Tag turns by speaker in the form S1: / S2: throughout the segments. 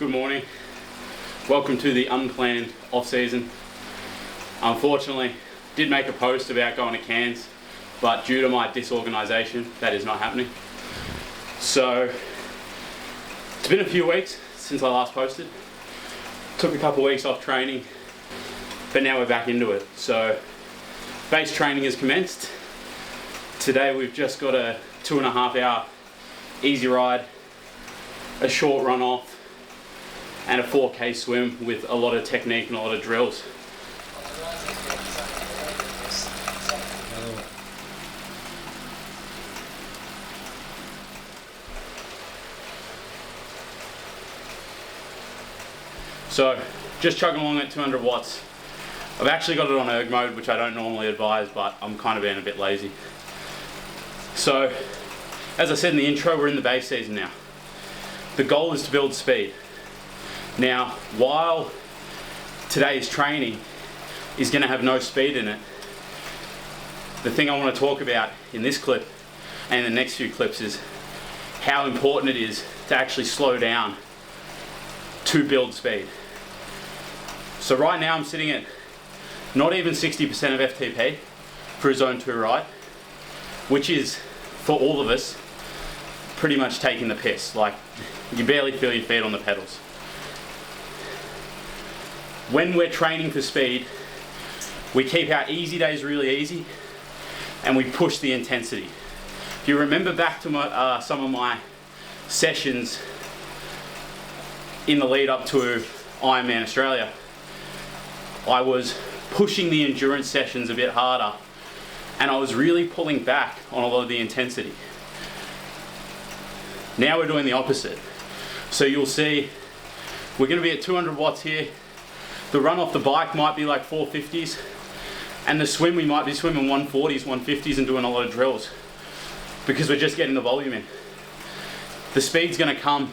S1: good morning. Welcome to the unplanned off-season. Unfortunately, did make a post about going to Cairns, but due to my disorganisation, that is not happening. So, it's been a few weeks since I last posted. Took a couple of weeks off training, but now we're back into it. So, base training has commenced. Today we've just got a 2.5 hour easy ride, a short run off, and a 4K swim with a lot of technique and a lot of drills. So, just chugging along at 200 watts. I've actually got it on erg mode, which I don't normally advise, but I'm kind of being a bit lazy. So, as I said in the intro, we're in the base season now. The goal is to build speed. Now, while today's training is going to have no speed in it, the thing I want to talk about in this clip and the next few clips is how important it is to actually slow down to build speed. So right now I'm sitting at not even 60% of FTP for a zone 2 ride, which is, for all of us, pretty much taking the piss. Like, you barely feel your feet on the pedals. When we're training for speed, we keep our easy days really easy and we push the intensity. If you remember back to some of my sessions in the lead up to Ironman Australia, I was pushing the endurance sessions a bit harder and I was really pulling back on a lot of the intensity. Now we're doing the opposite. So you'll see we're going to be at 200 watts here. The run off the bike might be like 450s, and the swim we might be swimming 140s, 150s and doing a lot of drills because we're just getting the volume in. The speed's going to come,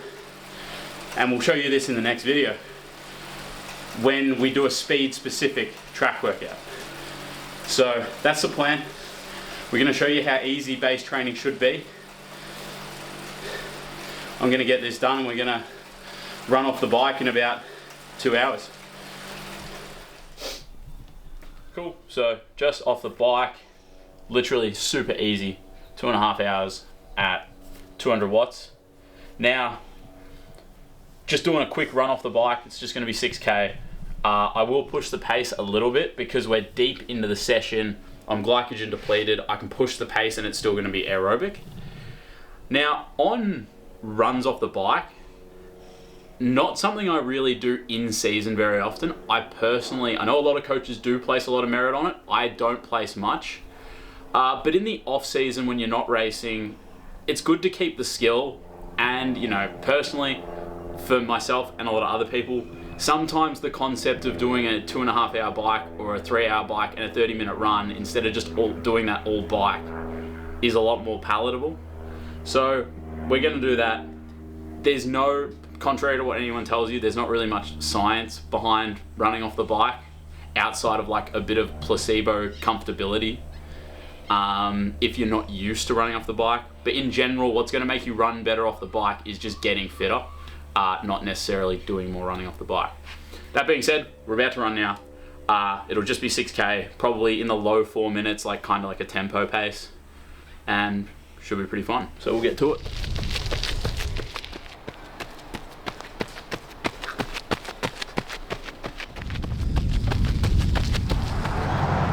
S1: and we'll show you this in the next video, when we do a speed specific track workout. So that's the plan. We're going to show you how easy base training should be. I'm going to get this done and we're going to run off the bike in about 2 hours. Cool, so just off the bike, literally super easy, 2.5 hours at 200 watts. Now, just doing a quick run off the bike, it's just going to be 6K. I will push the pace a little bit because we're deep into the session. I'm glycogen depleted. I can push the pace and it's still going to be aerobic. Now, on runs off the bike, not something I really do in season very often. I know a lot of coaches do place a lot of merit on it. I don't place much. But in the off season when you're not racing, it's good to keep the skill. And, you know, personally, for myself and a lot of other people, sometimes the concept of doing a 2.5 hour bike or a 3 hour bike and a 30-minute run instead of just doing that all bike is a lot more palatable. So we're going to do that. There's no, contrary to what anyone tells you, there's not really much science behind running off the bike outside of like a bit of placebo comfortability if you're not used to running off the bike. But in general, what's going to make you run better off the bike is just getting fitter, not necessarily doing more running off the bike. That being said, we're about to run now. It'll just be 6K, probably in the low 4 minutes, like kind of like a tempo pace, and should be pretty fun. So we'll get to it.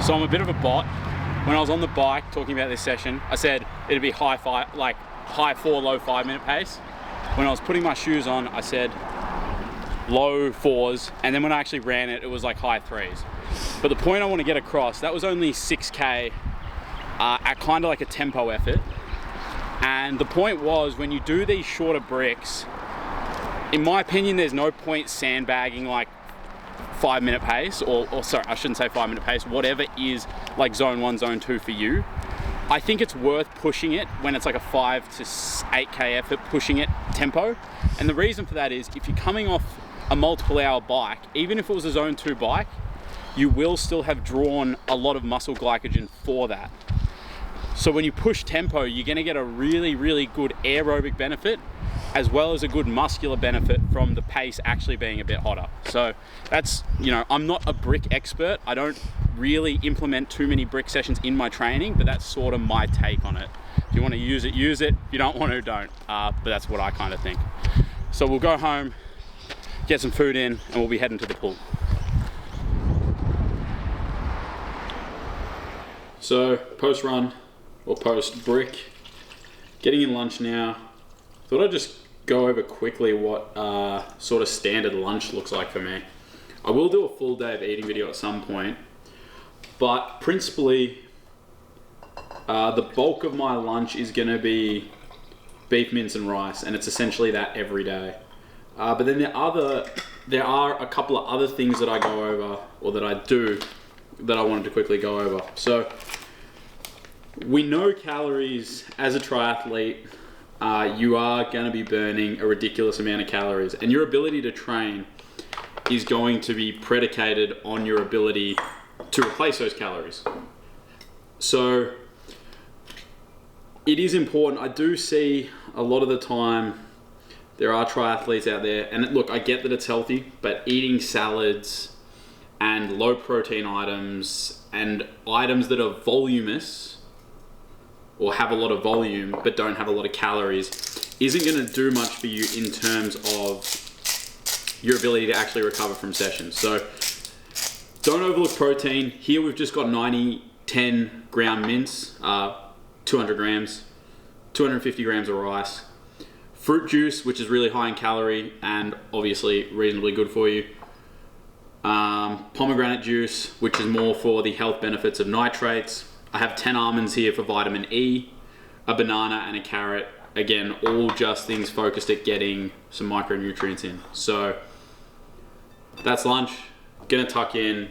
S1: So I'm a bit of a bot. When I was on the bike talking about this session, I said it'd be high 4, low 5 minute pace. When I was putting my shoes on, I said low 4s, and then when I actually ran it, it was like high 3s. But the point I want to get across, that was only 6K at kind of like a tempo effort. And the point was, when you do these shorter bricks, in my opinion, there's no point sandbagging like 5 minute pace, or sorry, I shouldn't say 5 minute pace, whatever is like zone 1, zone 2 for you. I think it's worth pushing it when it's like a 5 to 8K effort, pushing it tempo. And the reason for that is if you're coming off a multiple hour bike, even if it was a zone 2 bike, you will still have drawn a lot of muscle glycogen for that. So when you push tempo, you're gonna get a really, really good aerobic benefit as well as a good muscular benefit from the pace actually being a bit hotter. So that's, you know, I'm not a brick expert. I don't really implement too many brick sessions in my training, but that's sort of my take on it. If you want to use it, use it. If you don't want to, don't. But that's what I kind of think. So we'll go home, get some food in, and we'll be heading to the pool. So post run or post brick, getting in lunch now. Thought I'd just go over quickly what sort of standard lunch looks like for me. I will do a full day of eating video at some point, but principally the bulk of my lunch is going to be beef mince and rice, and it's essentially that every day. But then there are a couple of other things that I go over, or that I do, that I wanted to quickly go over. So we know calories as a triathlete. You are going to be burning a ridiculous amount of calories, and your ability to train is going to be predicated on your ability to replace those calories. So it is important. I do see a lot of the time there are triathletes out there, and look, I get that it's healthy, but eating salads and low protein items and items that are voluminous or have a lot of volume but don't have a lot of calories isn't going to do much for you in terms of your ability to actually recover from sessions. So don't overlook protein. Here we've just got 90-10 ground mince, 200 grams, 250 grams of rice, fruit juice, which is really high in calorie and obviously reasonably good for you, pomegranate juice, which is more for the health benefits of nitrates. I have 10 almonds here for vitamin E, a banana and a carrot. Again, all just things focused at getting some micronutrients in. So that's lunch. Gonna tuck in.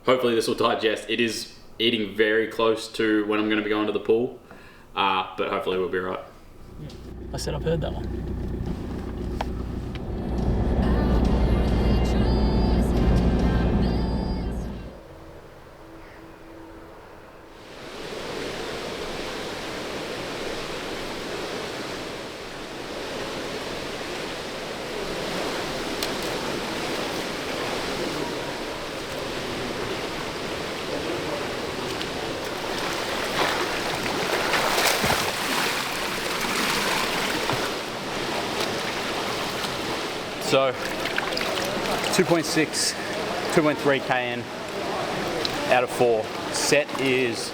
S1: Hopefully this will digest. It is eating very close to when I'm gonna be going to the pool, but hopefully we'll be right.
S2: I said I've heard that one. So 2.6, 2.3 kn out of 4. Set is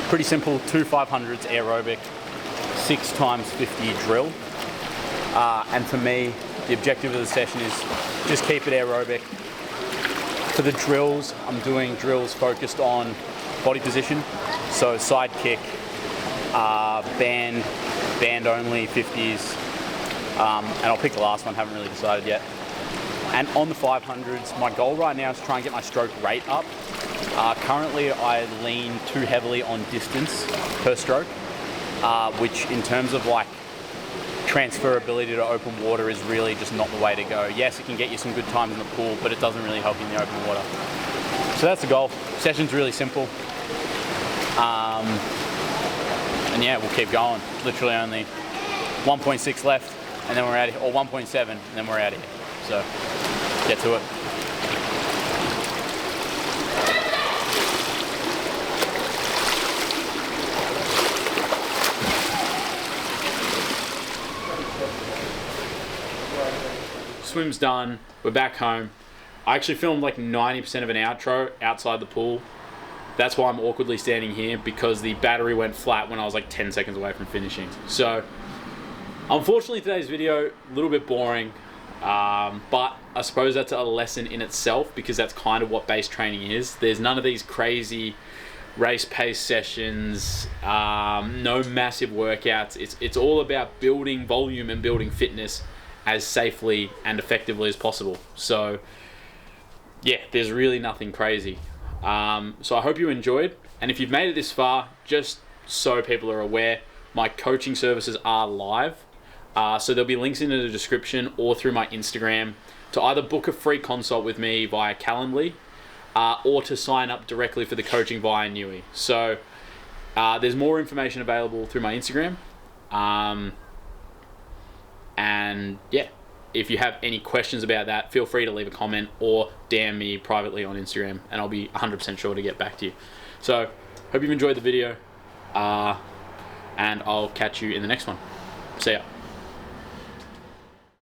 S2: pretty simple, 2 500s aerobic, 6 times 50 drill. And for me, the objective of the session is just keep it aerobic. For the drills, I'm doing drills focused on body position. So side kick, band only 50s. And I'll pick the last one, haven't really decided yet. And on the 500s, my goal right now is to try and get my stroke rate up. Currently, I lean too heavily on distance per stroke, which in terms of like transferability to open water is really just not the way to go. Yes, it can get you some good times in the pool, but it doesn't really help you in the open water. So that's the goal. Session's really simple. And yeah, we'll keep going. Literally only 1.6 left. And then we're out of here, or 1.7, and then we're out of here. So, get to it. Swim's done, we're back home. I actually filmed like 90% of an outro outside the pool. That's why I'm awkwardly standing here, because the battery went flat when I was like 10 seconds away from finishing. So, unfortunately, today's video, a little bit boring, but I suppose that's a lesson in itself, because that's kind of what base training is. There's none of these crazy race pace sessions, no massive workouts. It's all about building volume and building fitness as safely and effectively as possible. So yeah, there's really nothing crazy. So I hope you enjoyed, and if you've made it this far, just so people are aware, my coaching services are live. So there'll be links in the description or through my Instagram to either book a free consult with me via Calendly, or to sign up directly for the coaching via Nui. So there's more information available through my Instagram. And yeah, if you have any questions about that, feel free to leave a comment or DM me privately on Instagram, and I'll be 100% sure to get back to you. So, hope you've enjoyed the video, and I'll catch you in the next one. See ya.